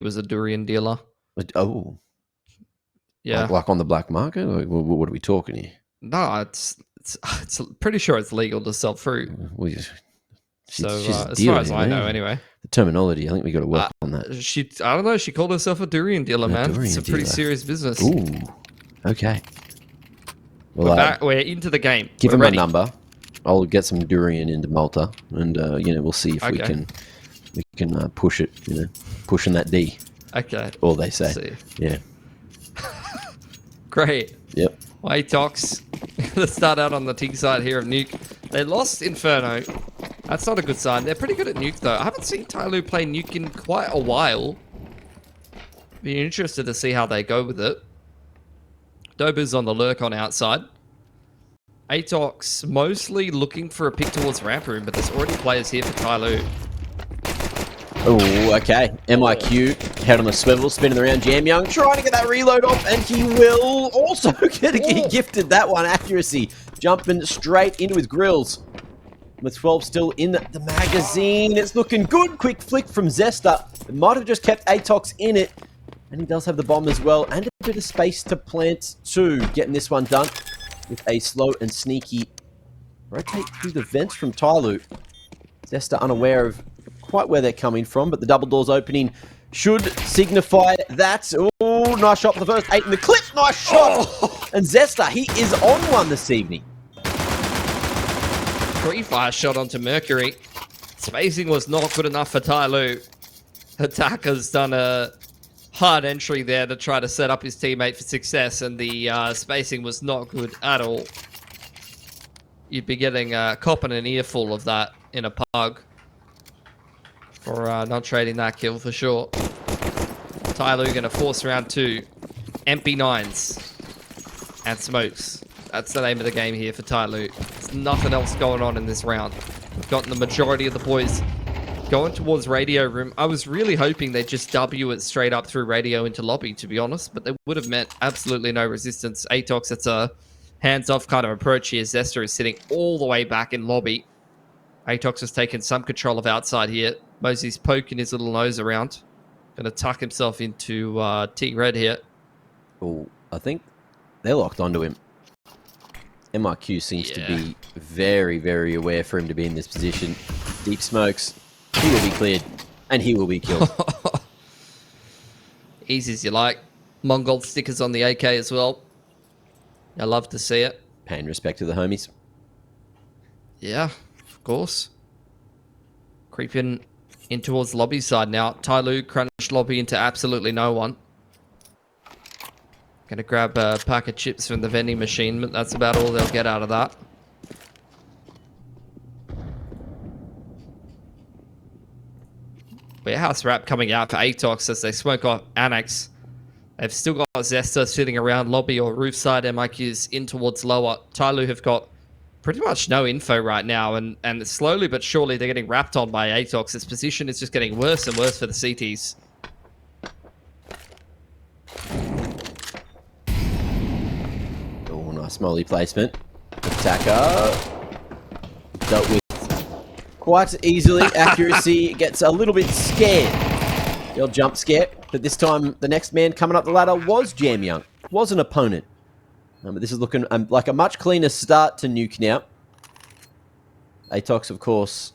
was a durian dealer. Oh. Yeah. Like on the black market? Like, what are we talking here? No, it's pretty sure it's legal to sell fruit. She's as far as I know, anyway. The terminology, I think we got to work on that. I don't know. She called herself a durian dealer, man. It's a pretty serious business. Ooh, okay. Well, we're into the game. Give him a number. I'll get some durian into Malta, and we'll see if we can push it. Pushing that D. Okay. All they say. Yeah. Great. Yep. ATOX. Let's start out on the team side here of Nuke. They lost Inferno. That's not a good sign. They're pretty good at Nuke, though. I haven't seen TYLOO play Nuke in quite a while. Be interested to see how they go with it. Doba's on the lurk on outside. ATOX mostly looking for a pick towards ramp room, but there's already players here for TYLOO. Oh, okay. MIQ, head on the swivel, spinning around. Jam Young trying to get that reload off, and he will also get gifted that one. Accuracy, jumping straight into his grills. With 12 still in the magazine. It's looking good. Quick flick from Zesta. It might have just kept ATOX in it. And he does have the bomb as well, and a bit of space to plant too. Getting this one done with a slow and sneaky rotate through the vents from TYLOO. Zesta unaware of quite where they're coming from, but the double doors opening should signify that. Oh, nice shot for the first 8 in the clip. Nice shot. Oh. And Zesta, he is on one this evening. Pre-fire shot onto Mercury. Spacing was not good enough for TYLOO. Attacker's done a hard entry there to try to set up his teammate for success, and the spacing was not good at all. You'd be getting a cop and an earful of that in a pug for not trading that kill for sure. TYLOO going to force round 2. MP9s and smokes. That's the name of the game here for TYLOO. There's nothing else going on in this round. We've gotten the majority of the boys going towards radio room. I was really hoping they'd just W it straight up through radio into lobby, to be honest, but they would have met absolutely no resistance. ATOX, it's a hands-off kind of approach here. Zesta is sitting all the way back in lobby. ATOX has taken some control of outside here. Mosey's poking his little nose around. Going to tuck himself into T-Red here. Oh, I think they're locked onto him. MIQ seems to be very, very aware for him to be in this position. Deep smokes. He will be cleared. And he will be killed. Easy as you like. Mongol stickers on the AK as well. I love to see it. Paying respect to the homies. Yeah, of course. Creeping in towards lobby side now. TYLOO crunched lobby into absolutely no one. Gonna grab a pack of chips from the vending machine, but that's about all they'll get out of that. Warehouse wrap coming out for ATOX as they smoke off Annex. They've still got Zesta sitting around lobby or roof side. MIQ's in towards lower. TYLOO have got pretty much no info right now, and slowly but surely they're getting wrapped on by ATOX. This position is just getting worse and worse for the CTs. Oh, nice molly placement. Attacker dealt with quite easily. Accuracy gets a little bit scared. The old jump scare. But this time, the next man coming up the ladder was Jam Young. Was an opponent. But this is looking like a much cleaner start to Nuke now. ATOX, of course,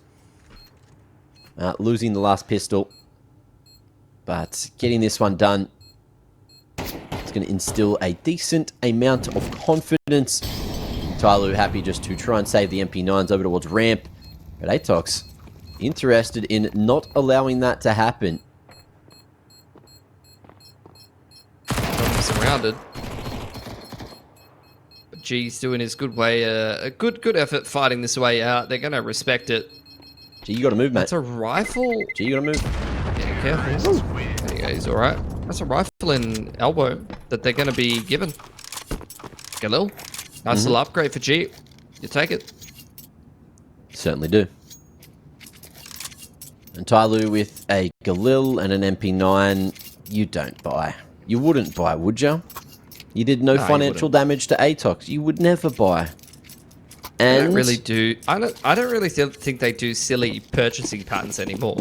losing the last pistol. But getting this one done, it's going to instill a decent amount of confidence. TYLOO happy just to try and save the MP9s over towards ramp. But ATOX interested in not allowing that to happen. Surrounded. But G's doing his good way. A good effort fighting this way out. They're going to respect it. G, you got to move, mate. That's a rifle. G, you got to move. Yeah, careful. There you go, he's all right. That's a rifle in elbow that they're going to be given. Galil. Nice little upgrade for G. You take it. Certainly do. And TYLOO with a Galil and an MP9, you don't buy. You wouldn't buy, would you? You did no financial damage to ATOX. You would never buy. And I don't really do. I don't really think they do silly purchasing patterns anymore.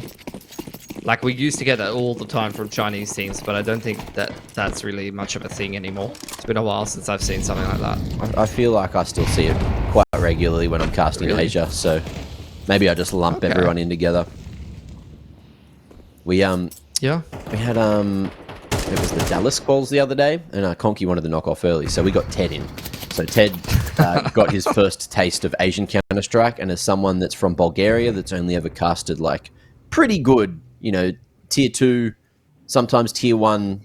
Like, we used to get that all the time from Chinese teams, but I don't think that that's really much of a thing anymore. It's been a while since I've seen something like that. I feel like I still see it quite regularly when I'm casting Asia, so maybe I just lump everyone in together. We Yeah. we had it was the Dallas calls the other day, and Conky wanted to knock off early, so we got Ted in. So Ted got his first taste of Asian Counter-Strike, and as someone that's from Bulgaria that's only ever casted like pretty good, you know, tier 2, sometimes tier 1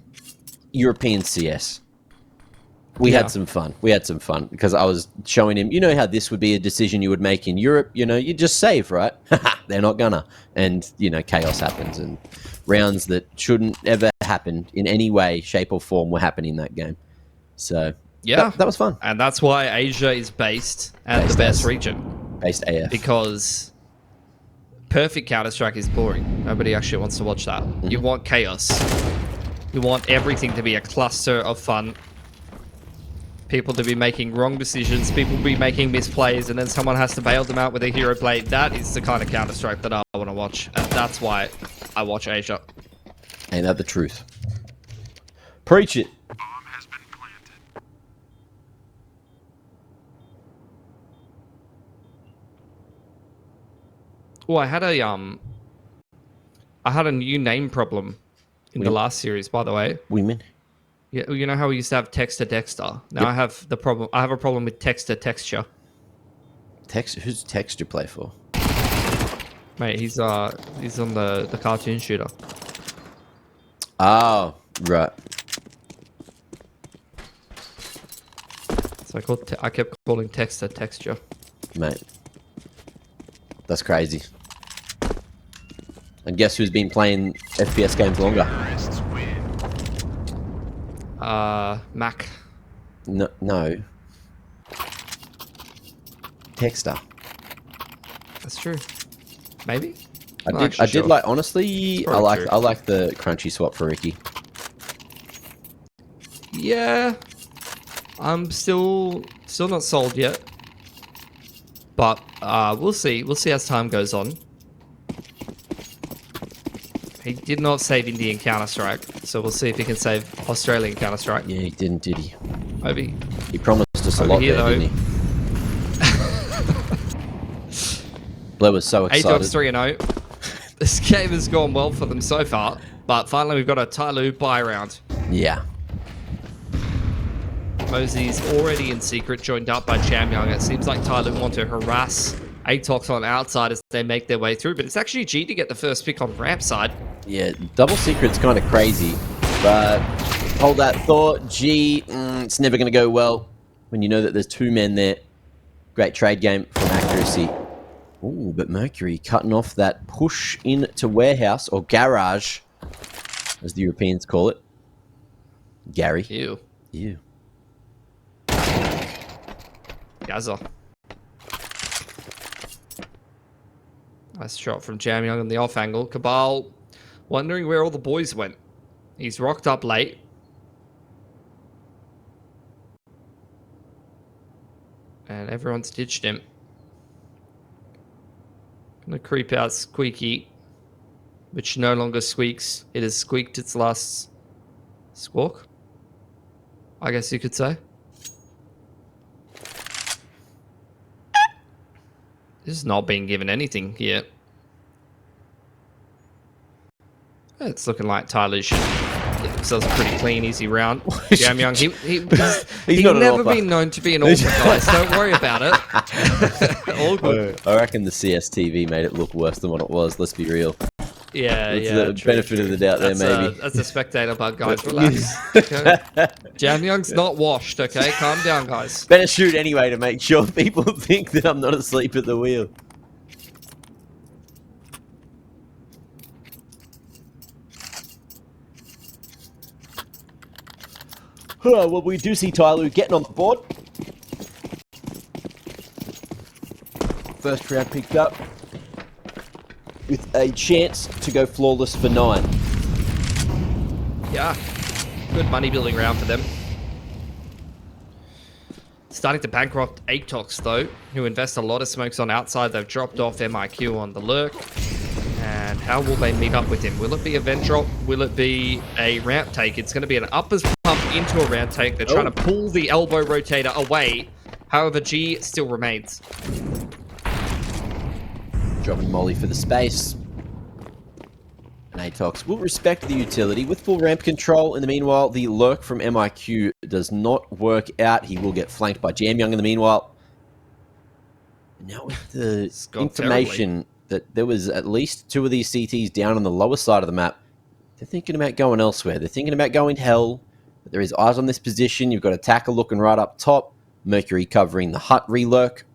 European CS. We had some fun. We had some fun because I was showing him, you know how this would be a decision you would make in Europe, you know, you just save, right? They're not gonna. And, you know, chaos happens and rounds that shouldn't ever happen in any way, shape or form were happening in that game. So, yeah, that was fun. And that's why Asia is based at the best region. Based AF. Because perfect Counter-Strike is boring. Nobody actually wants to watch that. You want chaos. You want everything to be a cluster of fun. People to be making wrong decisions, people be making misplays, and then someone has to bail them out with a hero play. That is the kind of Counter-Strike that I want to watch. And that's why I watch Asia. Ain't that the truth? Preach it. Bomb has been planted. Oh, I had a new name problem in the last series, by the way. Women. Yeah, you know how we used to have text to Dexter? Now I have the problem. I have a problem with text to texture. Who's texture play for? Mate, he's on the cartoon shooter. Oh, right. So I kept calling text to texture. Mate. That's crazy. And guess who's been playing FPS games longer? Terrorists win. Mac. No. Texter. That's true. Maybe. I did like, honestly, I like the crunchy swap for Ricky. Yeah. I'm still not sold yet. But we'll see. We'll see as time goes on. He did not save Indian Counter-Strike, so we'll see if he can save Australian Counter-Strike. Yeah, he didn't, did he? Maybe. He promised us a lot there, didn't he? Blair was so excited. ATOX 3-0. This game has gone well for them so far, but finally we've got a TYLOO buy round. Yeah. Mosey's already in secret, joined up by Jamyoung. It seems like TYLOO want to harass ATOX on outside as they make their way through, but it's actually G to get the first pick on ramp side. Yeah, double secret's kind of crazy, but hold that thought. G, it's never going to go well when you know that there's two men there. Great trade game from accuracy. Ooh, but Mercury cutting off that push into warehouse, or garage, as the Europeans call it. Gary. Ew. Ew. Gaza. Nice shot from Jamyoung on the off angle. Cabal wondering where all the boys went. He's rocked up late. And everyone's ditched him. Gonna creep out Squeaky, which no longer squeaks. It has squeaked its last squawk, I guess you could say. This is not being given anything here. It's looking like TYLOO should get themselves a pretty clean, easy round. Jamyoung, he's never been known to be an author, guys. Don't worry about it. All good. I reckon the CSTV made it look worse than what it was. Let's be real. Yeah, It's yeah. the benefit of the doubt there, maybe. That's a spectator bug, guys. Relax. Okay? Jamyoung's not washed, okay? Calm down, guys. Better shoot anyway to make sure people think that I'm not asleep at the wheel. Well, we do see TYLOO getting on the board. First round picked up with a chance to go flawless for 9. Yeah. Good money building round for them. Starting to bankrupt ATOX though, who invest a lot of smokes on outside. They've dropped off MIQ on the lurk. And And how will they meet up with him? Will it be a vent drop? Will it be a ramp take? It's going to be an uppers pump into a ramp take. They're trying to pull the elbow rotator away. However, G still remains. Dropping Molly for the space. And ATOX will respect the utility with full ramp control. In the meanwhile, the lurk from MIQ does not work out. He will get flanked by Jam Young in the meanwhile. Now with the information that there was at least 2 of these CTs down on the lower side of the map, they're thinking about going elsewhere. They're thinking about going hell. But there is eyes on this position. You've got Attacker looking right up top. Mercury covering the hut re-lurk.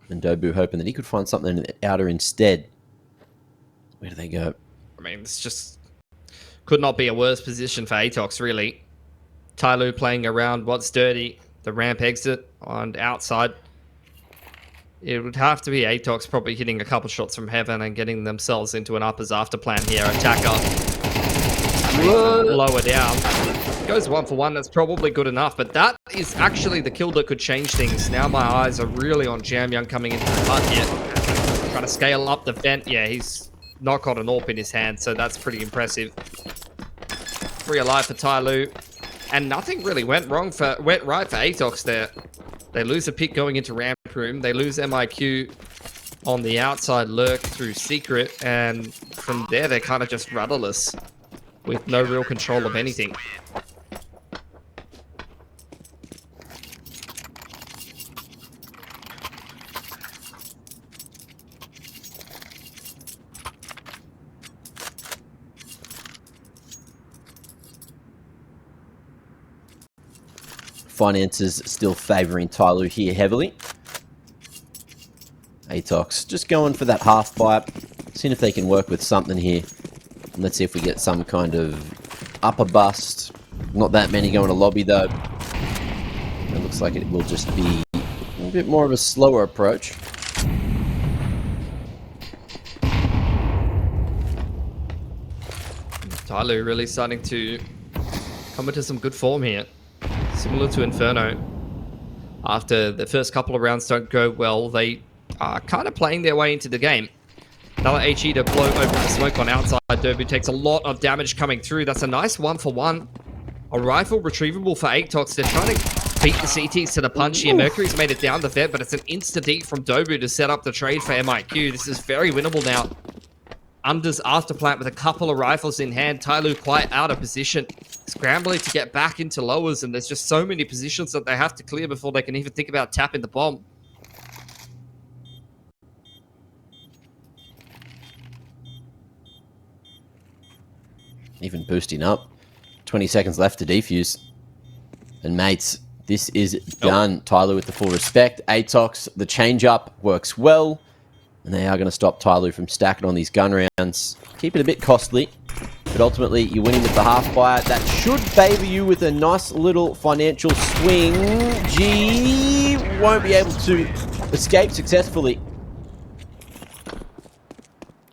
And Dobu hoping that he could find something in the outer instead. Where do they go? I mean, this just could not be a worse position for ATOX, really. TYLOO playing around what's dirty. The ramp exit on outside. It would have to be ATOX probably hitting a couple shots from heaven and getting themselves into an uppers after plan here. Attacker lower down. Goes 1 for 1. That's probably good enough, but that is actually the kill that could change things. Now my eyes are really on Jam Young coming into the hut here. Trying to scale up the vent. Yeah, he's not got an AWP in his hand, so that's pretty impressive. 3 alive for TYLOO. And nothing really went right for ATOX there. They lose a pick going into ramp room. They lose MIQ on the outside lurk through secret. And from there, they're kind of just rudderless with no real control of anything. Finances still favouring TYLOO here heavily. ATOX just going for that half pipe. Seeing if they can work with something here. And let's see if we get some kind of upper bust. Not that many going to lobby though. It looks like it will just be a bit more of a slower approach. TYLOO really starting to come into some good form here. Similar to Inferno. After the first couple of rounds don't go well, they are kind of playing their way into the game. Another HE to blow over the smoke on outside. Derby takes a lot of damage coming through. That's a nice 1 for 1. A rifle retrievable for ATOX. They're trying to beat the CTs to the punch here. Mercury's made it down the vet, but it's an insta-deep from Dobu to set up the trade for MIQ. This is very winnable now. Unders after plant with a couple of rifles in hand. TYLOO quite out of position. Scrambling to get back into lowers, and there's just so many positions that they have to clear before they can even think about tapping the bomb. Even boosting up. 20 seconds left to defuse. And mates, this is done. TYLOO with the full respect. ATOX, the change up works well. And they are going to stop TYLOO from stacking on these gun rounds. Keep it a bit costly. But ultimately, you're winning with the half fire. That should favour you with a nice little financial swing. G won't be able to escape successfully.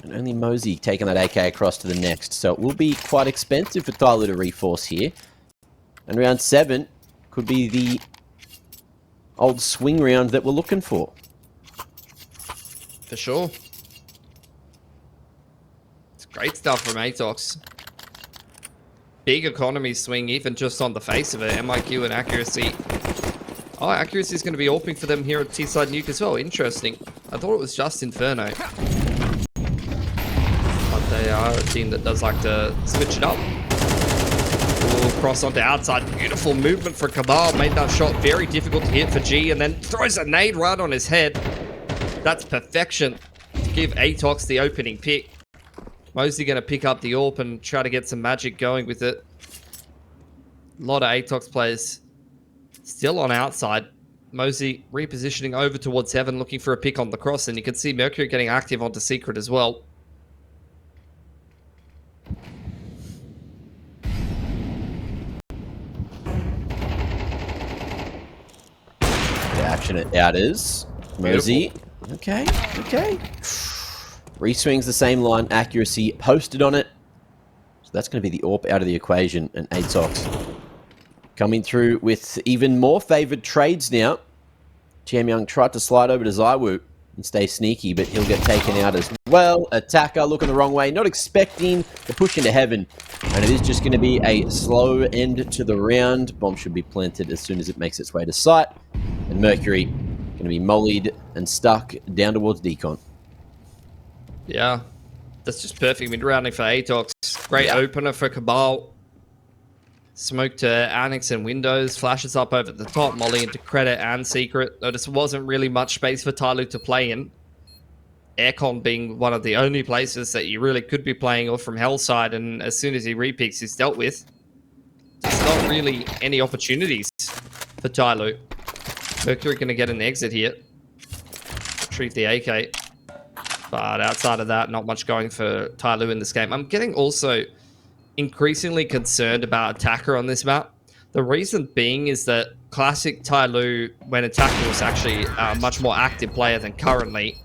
And only Mosey taking that AK across to the next. So it will be quite expensive for TYLOO to reforce here. And round 7 could be the old swing round that we're looking for. For sure. It's great stuff from ATOX. Big economy swing, even just on the face of it. MIQ and accuracy. Oh, accuracy is going to be AWPing for them here at T-side Nuke as well. Interesting. I thought it was just Inferno. But they are a team that does like to switch it up. Ooh, cross onto outside. Beautiful movement for Cabal. Made that shot very difficult to hit for G, and then throws a nade right on his head. That's perfection to give ATOX the opening pick. Mosey going to pick up the AWP and try to get some magic going with it. A lot of ATOX players still on outside. Mosey repositioning over towards Heaven, looking for a pick on the cross, and you can see Mercury getting active onto Secret as well. The action it out is. Mosey. Beautiful. Okay, okay. Reswings the same line, accuracy posted on it. So that's going to be the AWP out of the equation, and ATOX coming through with even more favoured trades now. Jam Young tried to slide over to Zywoo. and stay sneaky, but he'll get taken out as well. Attacker looking the wrong way, not expecting the push into heaven. And it is just going to be a slow end to the round. Bomb should be planted as soon as it makes its way to site. And Mercury going to be mollied and stuck down towards Decon. Yeah, that's just perfect mid-rounding for ATOX. Great opener for Cabal. Smoke to Annex and Windows. Flashes up over the top. Molly into Credit and Secret. Notice wasn't really much space for TYLOO to play in. Aircon being one of the only places that you really could be playing off from Hellside, and as soon as he repicks, he's dealt with. There's not really any opportunities for TYLOO. Mercury going to get an exit here. Retrieve the AK. But outside of that, not much going for TYLOO in this game. I'm getting also increasingly concerned about Attacker on this map. The reason being is that classic TYLOO, when Attacker was actually a much more active player than currently,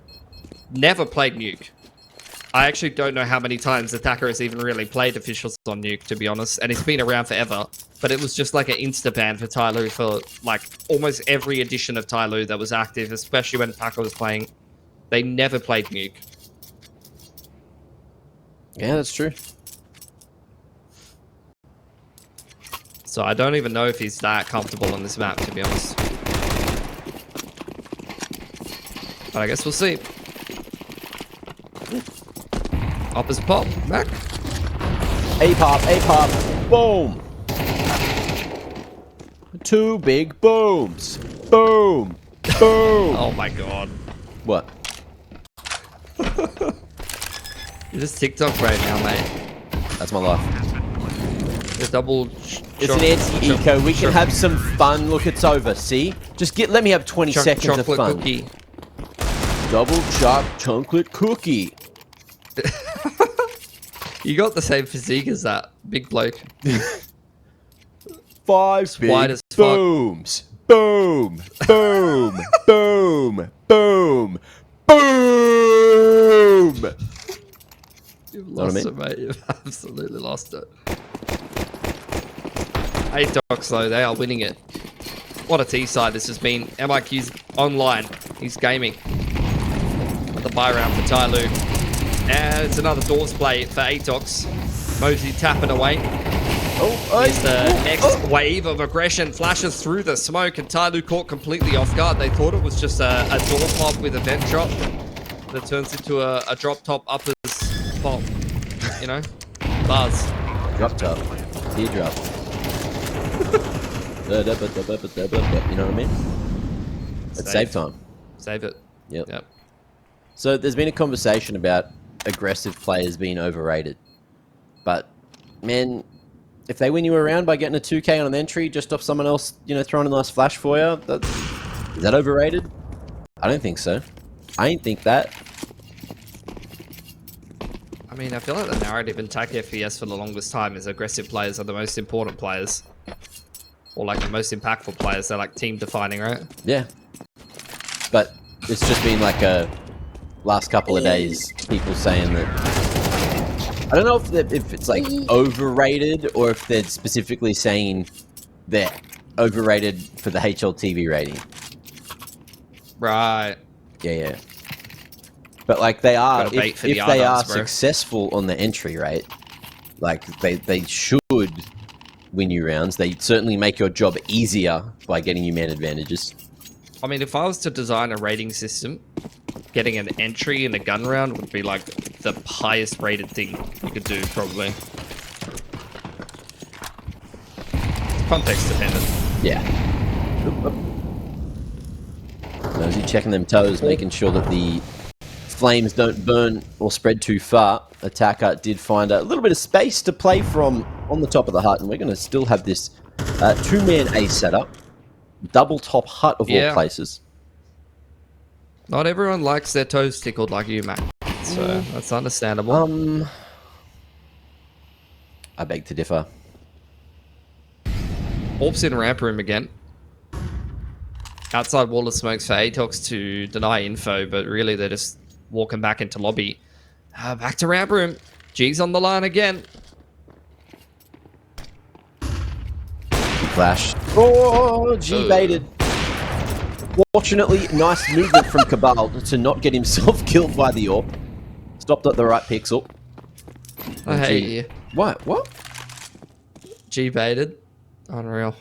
never played Nuke. I actually don't know how many times Attacker has even really played officials on Nuke, to be honest, and it's been around forever. But it was just like an insta-ban for TYLOO for like almost every edition of TYLOO that was active, especially when Attacker was playing. They never played Nuke. Yeah, that's true. So I don't even know if he's that comfortable on this map, to be honest. But I guess we'll see. Up is pop, back. A-pop, boom. Two big booms. Boom, boom. Oh my god. What? You're just TikTok right now, mate. That's my life. The double... It's an anti-eco. We can have some fun. Look, it's over. See? Just let me have 20 seconds of fun. Cookie. Double chocolate cookie. You got the same physique as that big bloke. 5 big Wide as fuck. booms. Boom, boom, boom, boom, boom. You've Know what I lost mean? it, mate. You've absolutely lost it. ATOX, though, they are winning it. What a T-side this has been. MIQ's online. He's gaming. At the buy round for TYLOO. And it's another doors play for ATOX. Mosey tapping away. Here's the next wave of aggression. Flashes through the smoke, and TYLOO caught completely off guard. They thought it was just a door pop with a vent drop. That turns into a drop top uppers pop. You know? Buzz. Drop top. Teardrop. You know what I mean? It's save time. Save it. Yep. So there's been a conversation about aggressive players being overrated. But, man, if they win you around by getting a 2K on an entry just off someone else, you know, throwing a nice flash for you, is that overrated? I don't think so. I ain't think that. I mean, I feel like the narrative in TAC FPS for the longest time is aggressive players are the most important players. Or like the most impactful players. They're like team defining, right? Yeah. But it's just been like a last couple of days, people saying that. I don't know if it's like overrated or if they're specifically saying they're overrated for the HLTV rating. Right. Yeah. But like they are, if the they are Ardents, bro. successful on the entry rate, like they should win you rounds. They certainly make your job easier by getting you man advantages. I mean, if I was to design a rating system, getting an entry in a gun round would be like the highest rated thing you could do, probably. Context dependent. Yeah. Nosy checking them toes, making sure that the flames don't burn or spread too far. Attacker did find a little bit of space to play from on the top of the hut, and we're going to still have this two-man A setup. Double top hut of all places. Not everyone likes their toes tickled like you, Mac. So that's understandable. I beg to differ. Orps in ramp room again. Outside wall of smokes for ATOX to deny info, but really they're just walking back into lobby. Back to ramp room. G's on the line again. Flash. Oh, G baited. Unfortunately, nice movement from Cabal to not get himself killed by the AWP. Stopped at the right pixel. I hate you. What? What? G-baited. Unreal.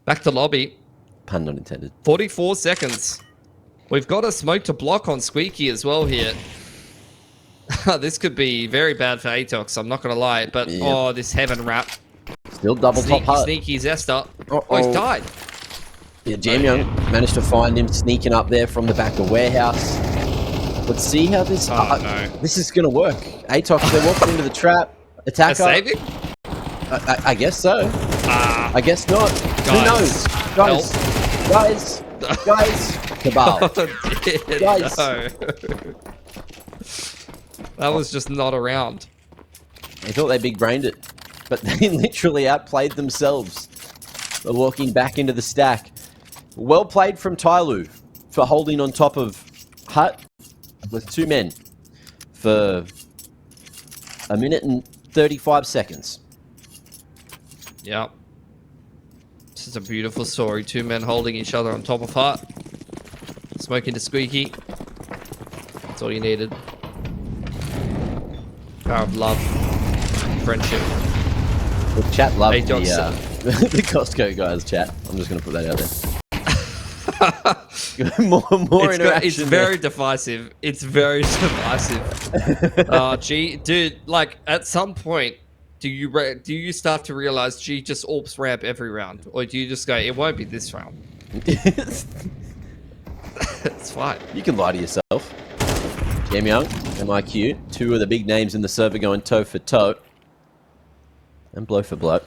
Back to lobby. Pun not intended. 44 seconds. We've got a smoke to block on Squeaky as well here. This could be very bad for ATOX, I'm not going to lie. But, oh, this heaven wrap. Still double top hut. Sneaky Zesta. Oh, he's died. Yeah, Jamyoung managed to find him sneaking up there from the back of warehouse. Let's see how this... no. This is going to work. ATOX, they're walking into the trap. Attacker. Saving? I guess so. I guess not. Who knows? Guys. Cabal. Guys. No. That was just not around. They thought they big-brained it, but they literally outplayed themselves. They're walking back into the stack. Well played from TYLOO for holding on top of Hut with 2 men for 1 minute and 35 seconds. Yep. This is a beautiful story. 2 men holding each other on top of Hut. Smoking to Squeaky. That's all you needed. Power of love. Friendship. The chat loved ATOX. the Costco guys chat. I'm just going to put that out there. more interaction. It's very divisive. It's very divisive. G, dude, like at some point, do you start to realize G just AWPs ramp every round, or do you just go, it won't be this round? It's fine. You can lie to yourself. Jamyoung, MIQ, 2 of the big names in the server going toe for toe. And blow for blow.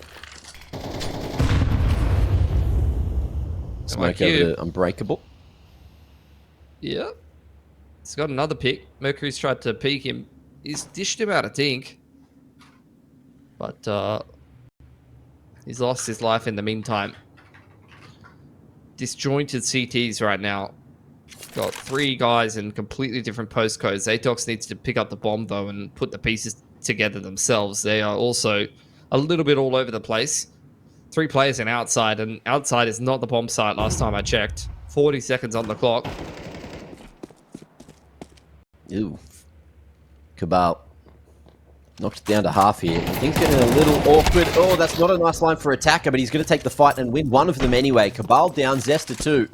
Smoke over to Unbreakable. Yeah. He's got another pick. Mercury's tried to peek him. He's dished him out a dink. But he's lost his life in the meantime. Disjointed CTs right now. Got 3 guys in completely different postcodes. ATOX needs to pick up the bomb, though, and put the pieces together themselves. They are also a little bit all over the place. 3 players in outside, and outside is not the bomb site last time I checked. 40 seconds on the clock. Ew. Cabal. Knocked down to half here. Things getting a little awkward. Oh, that's not a nice line for attacker, but he's going to take the fight and win one of them anyway. Cabal down, Zesta 2.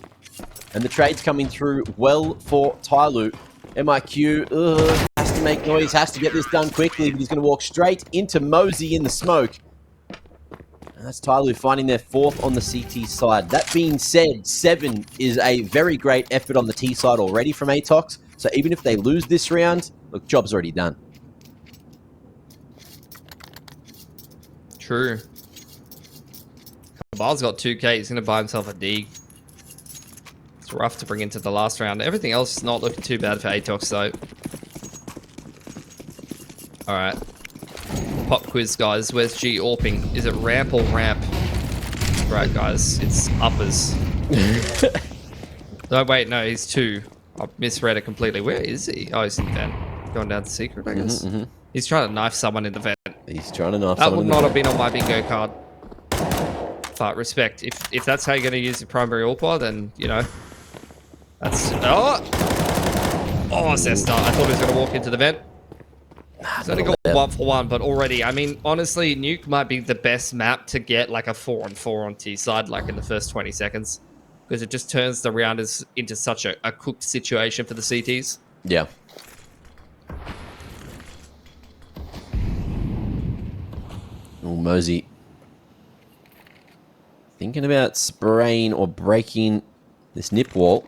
And the trade's coming through well for TYLOO. MIQ has to make noise, has to get this done quickly, but he's going to walk straight into Mosey in the smoke. And that's TYLOO finding their 4th on the CT side. That being said, 7 is a very great effort on the T side already from ATOX. So even if they lose this round, look, job's already done. True. Cabal's got 2k. He's going to buy himself a D. It's rough to bring into the last round. Everything else is not looking too bad for ATOX, though. Alright. Pop quiz, guys. Where's G AWPing? Is it ramp or ramp? Right, guys. It's uppers. No, wait. No, he's 2. I misread it completely. Where is he? Oh, he's in vent. Going down to secret, I guess. He's trying to knife someone in the vent. He's trying to knife that someone would not have been on my bingo card. But respect. If that's how you're going to use the primary AWPer, then, you know. That's... Oh, Zesta. I thought he was going to walk into the vent. He's only got 1 for 1, but already, I mean, honestly, Nuke might be the best map to get like a 4-on-4 on T side, like in the first 20 seconds. Because it just turns the round into such a cooked situation for the CTs. Yeah. Oh, Mosey. Thinking about spraying or breaking this nip wall.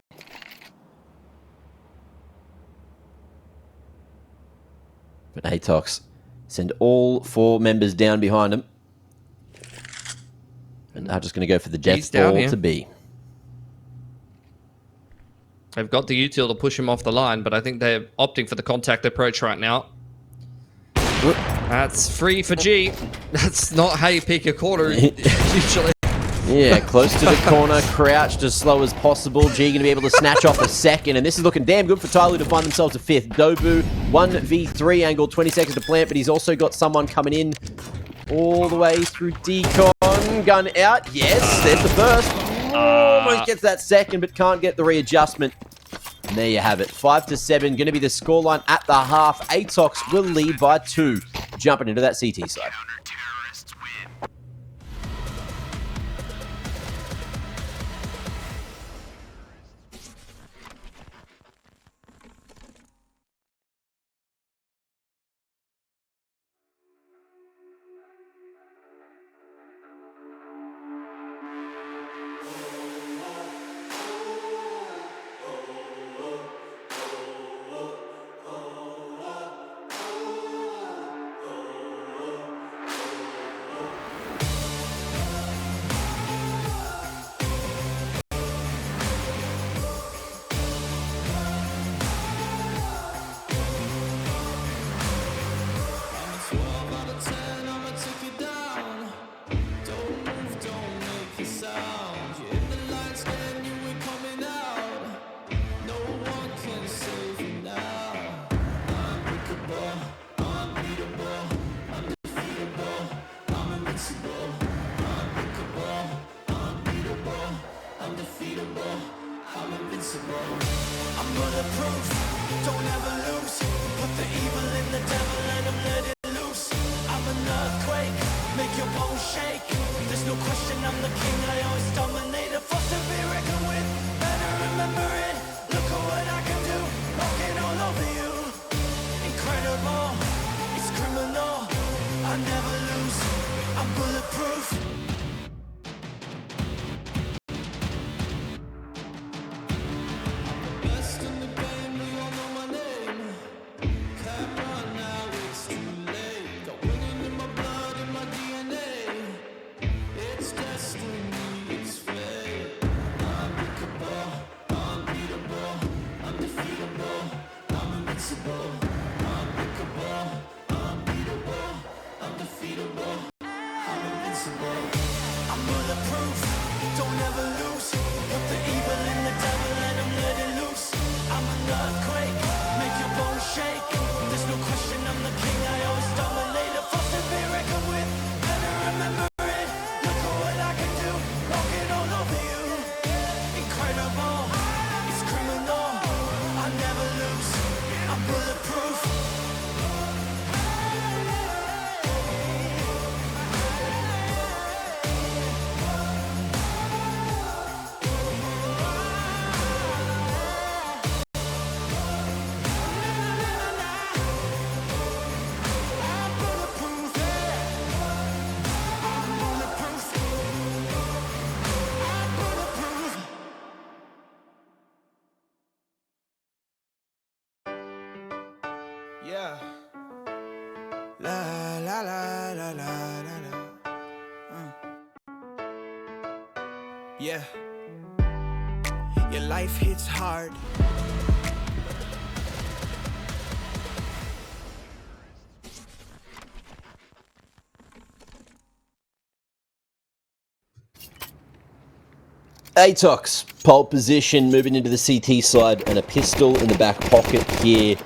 But ATOX send all 4 members down behind him. And are just going to go for the Jets ball to B. They've got the util to push him off the line, but I think they're opting for the contact approach right now. That's free for G. That's not how you pick a corner, usually. Yeah, close to the corner, crouched as slow as possible. G going to be able to snatch off a second, and this is looking damn good for TYLOO to find themselves a 5th. Dobu, 1v3 angle, 20 seconds to plant, but he's also got someone coming in all the way through decon. Gun out, yes, there's the first. Almost gets that second, but can't get the readjustment. And there you have it. 5-7, going to be the scoreline at the half. ATOX will lead by 2, jumping into that CT side. Counter-terrorists win. I'm bulletproof, don't ever lose. Put the evil in the devil and I'm let it loose. I'm an earthquake, make your bones shake. There's no question I'm the king, I always dominate. A force to be reckoned with, better remember it. Look at what I can do, walking all over you. Incredible, it's criminal. I never lose, I'm bulletproof. I'm bulletproof, don't ever lose. Put the evil in the devil and I'm let it loose. I'm an earthquake, make your bones shake. There's no question I'm the king, I always dominate. A force to be reckoned with, better remember it. Look at what I can do, walking all over you. Incredible, it's criminal. I never lose, I'm bulletproof. Yeah. La la la la la la la. Yeah. Your life hits hard. ATOX, pole position, moving into the CT side, and a pistol in the back pocket here.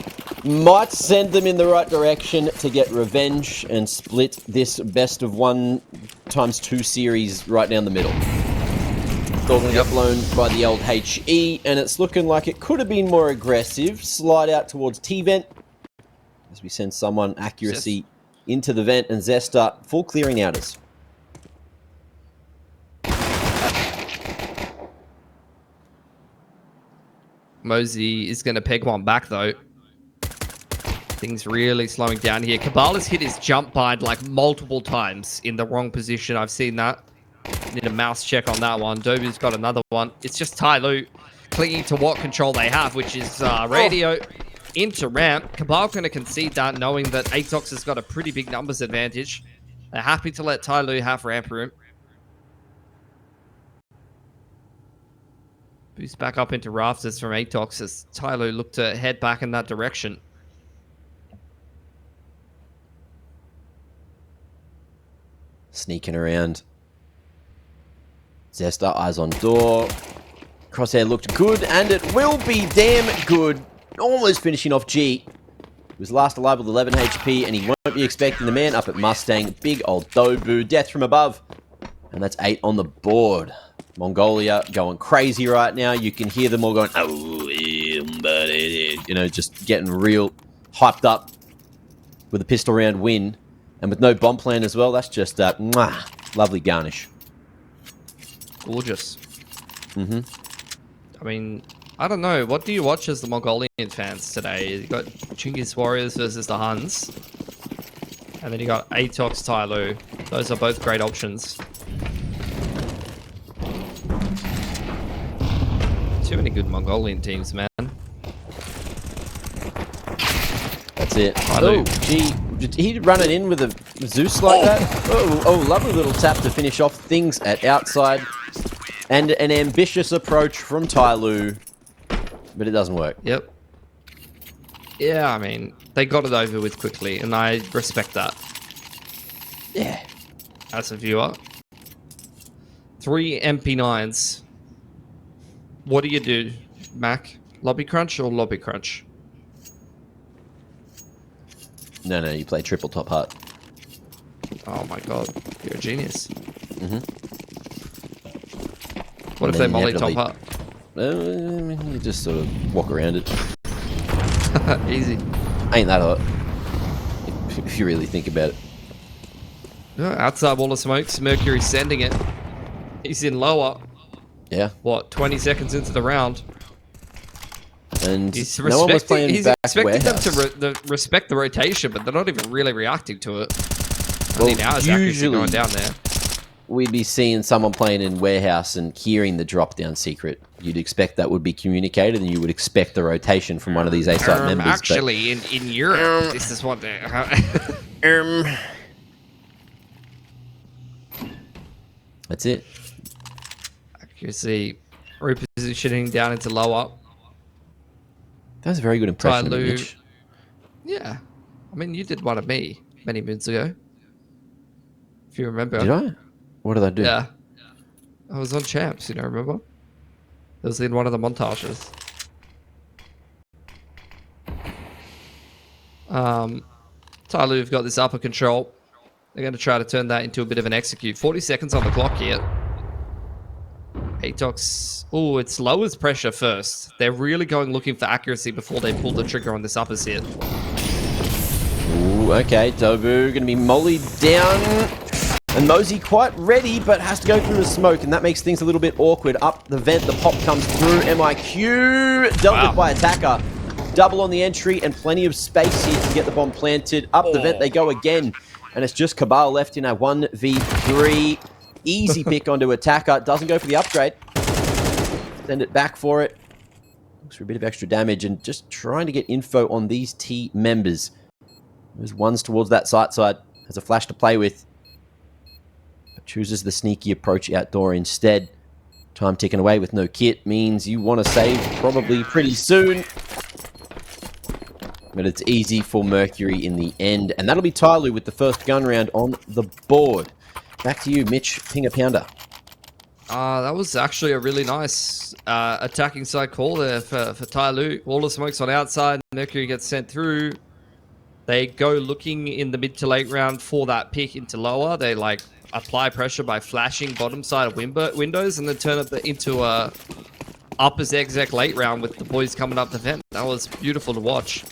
Might send them in the right direction to get revenge and split this best of 1x2 series right down the middle. It's all going to get blown by the old HE, and it's looking like it could have been more aggressive. Slide out towards T-Vent as we send someone accuracy into the vent, and Zesta full clearing outers. Mosey is going to peg one back, though. Things really slowing down here. Kabbalah's hit his jump bind like multiple times in the wrong position. I've seen that. Need a mouse check on that one. Dobu's got another one. It's just TYLOO clinging to what control they have, which is radio into ramp. Kabal going to concede that, knowing that ATOX has got a pretty big numbers advantage. They're happy to let TYLOO have ramp room. Boost back up into rafters from ATOX as TYLOO look to head back in that direction. Sneaking around. Zesta, eyes on door. Crosshair looked good, and it will be damn good. Almost finishing off G. He was last alive with 11 HP, and he won't be expecting the man up at Mustang. Big old Dobu. Death from above. And that's 8 on the board. Mongolia going crazy right now. You can hear them all going, oh, you know, just getting real hyped up with a pistol round win. And with no bomb plan as well, that's just lovely garnish. Gorgeous. Mm-hmm. I mean, I don't know. What do you watch as the Mongolian fans today? You got Chingis Warriors versus the Huns. And then you got ATOX TYLOO. Those are both great options. Too many good Mongolian teams, man. That's it. TYLOO. Oh, gee. Did he run it in with a Zeus like that? Oh, lovely little tap to finish off things at outside. And an ambitious approach from TYLOO. But it doesn't work. Yep. Yeah, I mean, they got it over with quickly, and I respect that. Yeah. As a viewer. 3 MP9s. What do you do, Mac? Lobby crunch or lobby crunch? No, you play triple top heart. Oh my god, you're a genius. Mm-hmm. What if they molly top heart? You just sort of walk around it. Easy. Ain't that hot. If you really think about it. Yeah, outside wall of smokes, Mercury sending it. He's in lower. Yeah. What, 20 seconds into the round? And He's no one was playing he's back expecting them warehouse. to respect the rotation, but they're not even really reacting to it. Well, I mean, now it's accuracy usually going down there. we'd be seeing someone playing in warehouse and hearing the drop down secret. You'd expect that would be communicated, and you would expect the rotation from one of these A-site members. Actually, in Europe, this is what they're... That's it. Accuracy, repositioning down into lower. That was a very good impression of TYLOO. Mitch. Yeah. I mean, you did one of me many moons ago. If you remember. Did I? What did I do? Yeah. I was on Champs, you know, remember? It was in one of the montages. TYLOO have got this upper control. They're going to try to turn that into a bit of an execute. 40 seconds on the clock here. ATOX. Oh, it's lowers pressure first. They're really going looking for accuracy before they pull the trigger on this uppers here. Ooh, okay, Dobu going to be mollied down. And Mosey quite ready, but has to go through the smoke, and that makes things a little bit awkward. Up the vent, the pop comes through. MIQ dealt with by attacker. Double on the entry, and plenty of space here to get the bomb planted. Up the vent they go again, and it's just Cabal left in a 1v3. Easy pick onto attacker. Doesn't go for the upgrade. Send it back for it. Looks for a bit of extra damage, and just trying to get info on these T members. There's ones towards that site side. Has a flash to play with. But chooses the sneaky approach outdoor instead. Time ticking away with no kit means you want to save probably pretty soon. But it's easy for Mercury in the end. And that'll be TYLOO with the first gun round on the board. Back to you, Mitch Pinger Pounder. That was actually a really nice attacking side call there for TYLOO. Wall of smokes on outside. Mercury gets sent through. They go looking in the mid to late round for that pick into lower. They like apply pressure by flashing bottom side of windows and then turn it into a uppers exec late round with the boys coming up the vent. That was beautiful to watch.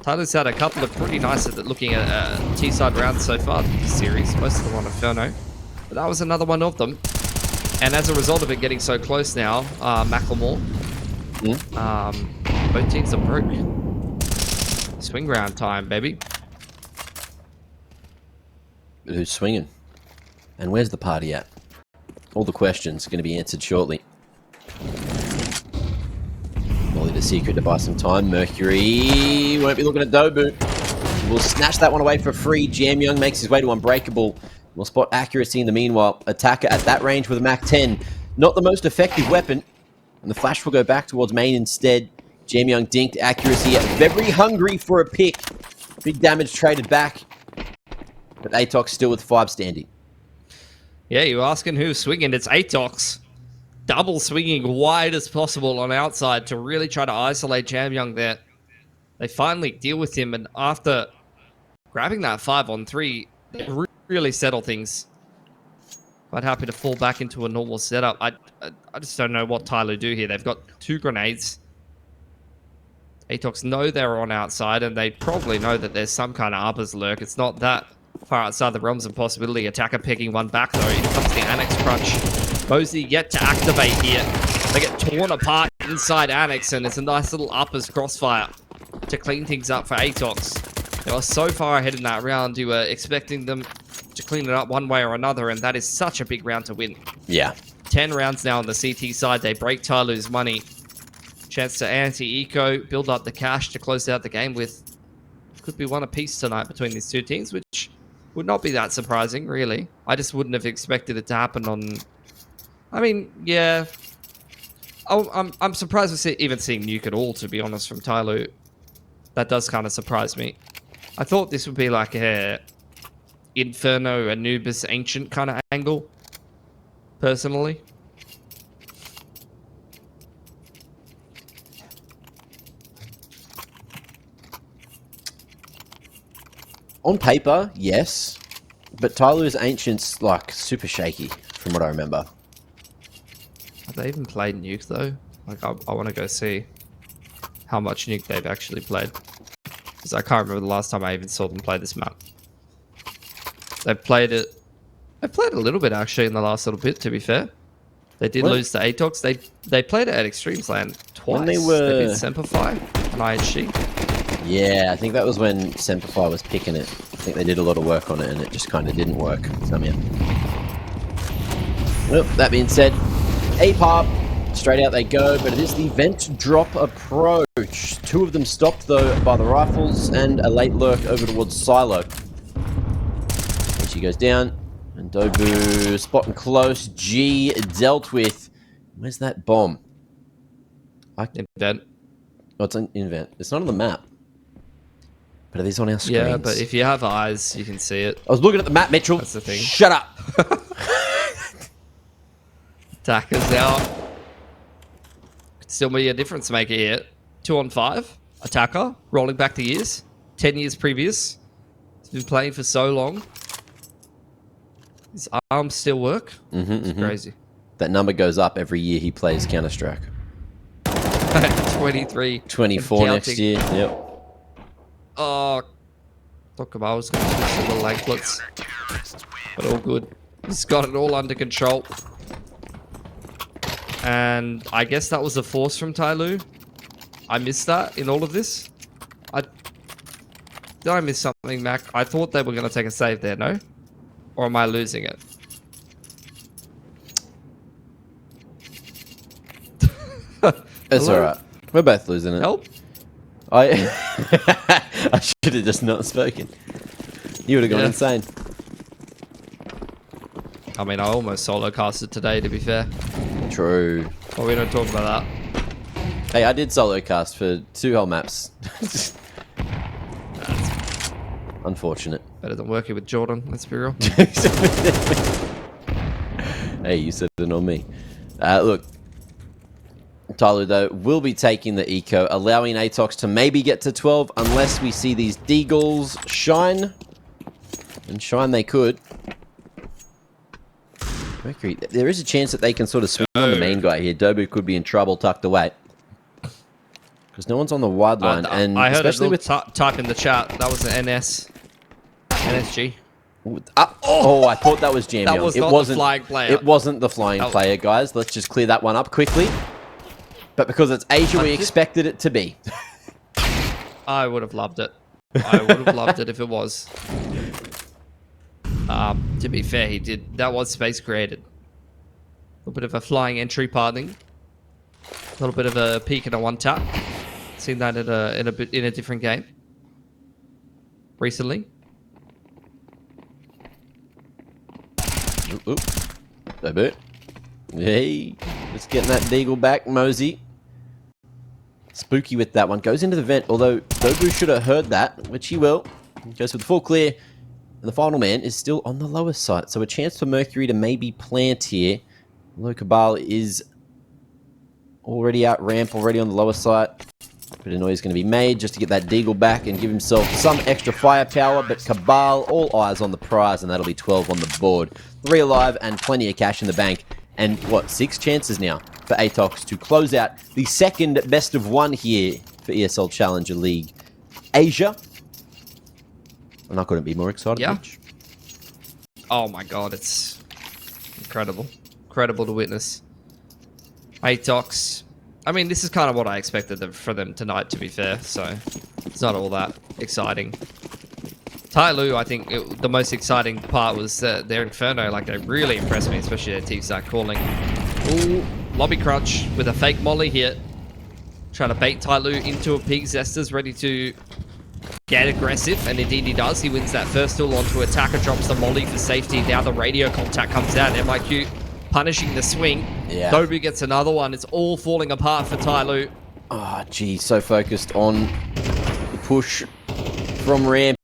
TYLOO's had a couple of pretty nice at looking at T-side rounds so far this series. Most of them on Inferno. But that was another one of them. And as a result of it getting so close now, Macklemore, both teams are broke. Swing round time, baby. But who's swinging? And where's the party at? All the questions are going to be answered shortly. Molly the secret to buy some time. Mercury won't be looking at Dobu. We'll snatch that one away for free. Jam Young makes his way to Unbreakable. We'll spot accuracy in the meanwhile. Attacker at that range with a Mac 10. Not the most effective weapon. And the flash will go back towards main instead. Jam Young dinked accuracy. Very hungry for a pick. Big damage traded back. But ATOX still with 5 standing. Yeah, you're asking who's swinging. It's ATOX. Double swinging wide as possible on outside to really try to isolate Jam Young there. They finally deal with him, and after grabbing that 5-on-3, they really settle things. Quite happy to fall back into a normal setup. I just don't know what TYLOO do here. They've got 2 grenades. ATOX know they're on outside, and they probably know that there's some kind of arbors lurk. It's not that far outside the realms of possibility. Attacker picking one back, though. Here comes the Annex crunch. Mosey yet to activate here. They get torn apart inside Annex, and it's a nice little uppers crossfire to clean things up for ATOX. They were so far ahead in that round, you were expecting them to clean it up one way or another, and that is such a big round to win. Yeah. 10 rounds now on the CT side. They break TYLOO's money. Chance to anti-eco, build up the cash to close out the game with. Could be one apiece tonight between these 2 teams, which would not be that surprising, really. I just wouldn't have expected it to happen on... I mean, yeah. I'm surprised we're even seeing Nuke at all, to be honest, from TYLOO. That does kind of surprise me. I thought this would be like a Inferno, Anubis, Ancient kind of angle, personally. On paper, yes. But TYLOO's Ancient's, like, super shaky, from what I remember. Have they even played Nuke, though? Like, I want to go see how much Nuke they've actually played. Because I can't remember the last time I even saw them play this map. They've played it... They've played a little bit, actually, in the last little bit, to be fair. They did lose to ATOX. They played it at Extremesland twice. When they were... They beat Semperfi and IHG. Yeah, I think that was when Semperfi was picking it. I think they did a lot of work on it, and it just kind of didn't work. So, yeah. Well, that being said, A-Pop, straight out they go, but it is the vent drop approach. 2 of them stopped, though, by the rifles, and a late lurk over towards Silo. And she goes down, and Dobu spotting close. G dealt with. Where's that bomb? Invent. Oh, it's an invent. It's not on the map. But it is on our screens. Yeah, but if you have eyes, you can see it. I was looking at the map, Mitchell. That's the thing. Shut up. Attackers out. Could still be a difference maker here. 2 on 5. Attacker. Rolling back the years. 10 years previous. He's been playing for so long. His arms still work. It's crazy. That number goes up every year he plays Counter-Strike. 23. 24 next year. Yep. Oh, thought Kamal was going to switch to the lanklets. But all good. He's got it all under control. And I guess that was a force from TYLOO. I missed that in all of this. Did I miss something, Mac? I thought they were going to take a save there, no? Or am I losing it? It's alright. We're both losing it. Help? I should have just not spoken. You would have gone insane. I mean, I almost solo casted today, to be fair. True. But we don't talk about that. Hey, I did solo cast for 2 whole maps. Unfortunate. Better than working with Jordan, let's be real. Hey, you said it on me. Look. TYLOO, though, will be taking the eco, allowing ATOX to maybe get to 12 unless we see these deagles shine. And shine they could. Mercury, there is a chance that they can sort of swing on the main guy here. Dobu could be in trouble tucked away. Because no one's on the wide line. And I heard especially a with type in the chat. That was an NSG. Oh, I thought that was Jam That Young. was It not wasn't the flying player. It wasn't the flying player, guys. Let's just clear that one up quickly. But because it's Asia, we expected it to be. I would have loved it. I would have loved it if it was. To be fair, he did. That was space created. A little bit of a flying entry parting. A little bit of a peek and a one tap. Seen that in a different game recently. Oop. Dobu. Hey, just getting that deagle back, Mosey. Spooky with that one. Goes into the vent, although Dobu should have heard that, which he will. Goes for the full clear. And the final man is still on the lower side. So a chance for Mercury to maybe plant here. Although Cabal is already out ramp, already on the lower side. Bit of noise going to be made just to get that Deagle back and give himself some extra firepower. But Cabal, all eyes on the prize, and that'll be 12 on the board. 3 alive and plenty of cash in the bank. And what, 6 chances now for ATOX to close out the second best of 1 here for ESL Challenger League Asia. I'm not going to be more excited. Yeah. Mitch. Oh my god, it's incredible. Incredible to witness. ATOX. I mean, this is kind of what I expected for them tonight, to be fair, so it's not all that exciting. TYLOO, I think the most exciting part was their Inferno. Like, they really impressed me, especially their T-Sack calling. Ooh, lobby crunch with a fake molly here. Trying to bait TYLOO into a pig. Zester's ready to get aggressive, and indeed he does. He wins that first duel onto attacker, drops the molly for safety. Now the radio contact comes out. MIQ punishing the swing. Yeah. Dobu gets another one. It's all falling apart for TYLOO. Oh, geez, so focused on the push from ramp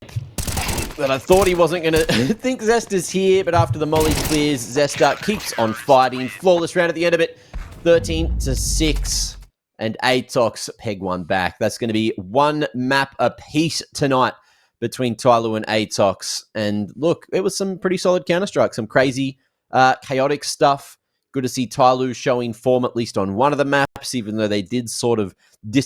that I thought he wasn't going to think Zester's here, but after the molly clears, Zester keeps on fighting. Flawless round at the end of it. 13-6. And ATOX peg one back. That's going to be 1 map apiece tonight between TYLOO and ATOX. And look, it was some pretty solid Counter-Strike, some crazy, chaotic stuff. Good to see TYLOO showing form at least on one of the maps, even though they did sort of disappear